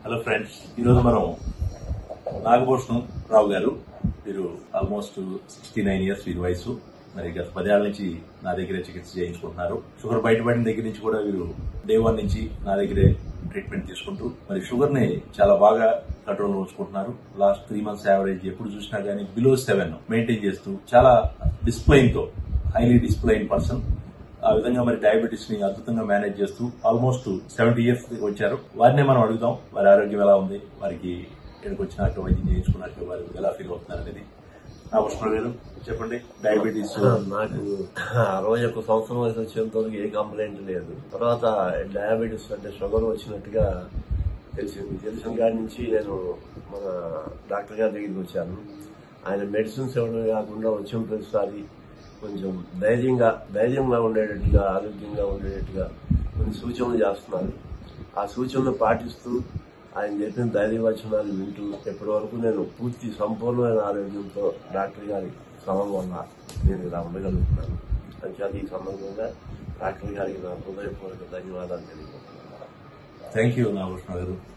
Hello friends, ఈరోజు మనం నాగభూషణం రావు గారు, వీరు ఆల్మోస్ట్ 69 ఇయర్స్ వీరి వయసు. మరి గత 10 ఏళ్ల నుంచి నా దగ్గరే చికిత్స చేయించుకుంటున్నారు. షుగర్ బయటపడిన దగ్గర నుంచి కూడా వీరు డే 1 నుంచి నా దగ్గరే ట్రీట్మెంట్ తీసుకుంటూ మరి షుగర్ ని చాలా బాగా కంట్రోల్ లో ఉంచుకుంటున్నారు. లాస్ట్ 3 months యావరేజ్ ఎప్పుడు చూసినా గానీ బిలో 7 మెయింటైన్ చేస్తూ చాలా డిస్ప్లైన్ తో, హైలీ డిస్ప్లైన్ పర్సన్. ఆ విధంగా మరి డయాబెటీస్ ని అద్భుతంగా మేనేజ్ చేస్తూ ఆల్మోస్ట్ 70 ఇయర్స్ వచ్చారు. వారినే మనం అడుగుదాం వారి ఆరోగ్యం ఎలా ఉంది, వారికి ఇక్కడికి వచ్చినాక వైద్యం చేయించుకున్నాక వారు ఎలా ఫీల్ అవుతున్నారు అనేది. నాగభూషణం గారు చెప్పండి. డయాబెటీస్ నాకు 61 సంవత్సరం వయసు వచ్చేంత వరకు ఏ కంప్లైంట్ లేదు. తర్వాత డయాబెటీస్ అంటే షుగర్ వచ్చినట్టుగా తెలిసిన కాడి నుంచి నేను మన డాక్టర్ గారి దగ్గరికి వచ్చాను. ఆయన మెడిసిన్స్ ఇవ్వడం కాకుండా వచ్చిన ప్రతిసారి కొంచెం ధైర్యంగా ఉండేటట్టుగా, ఆరోగ్యంగా ఉండేటట్టుగా కొన్ని సూచనలు చేస్తున్నారు. ఆ సూచనలు పాటిస్తూ ఆయన చెప్పిన ధైర్యవచనాలు వింటూ ఇప్పటి వరకు నేను సంపూర్ణమైన ఆరోగ్యంతో డాక్టర్ గారి సలహా వల్ల నేను ఇలా ఉండగలుగుతున్నాను. అంచేత ఈ సందర్భంగా డాక్టర్ గారికి నా హృదయపూర్వక ధన్యవాదాలు తెలియజేస్తున్నాను. థ్యాంక్ యూ నాగభూషణం గారు.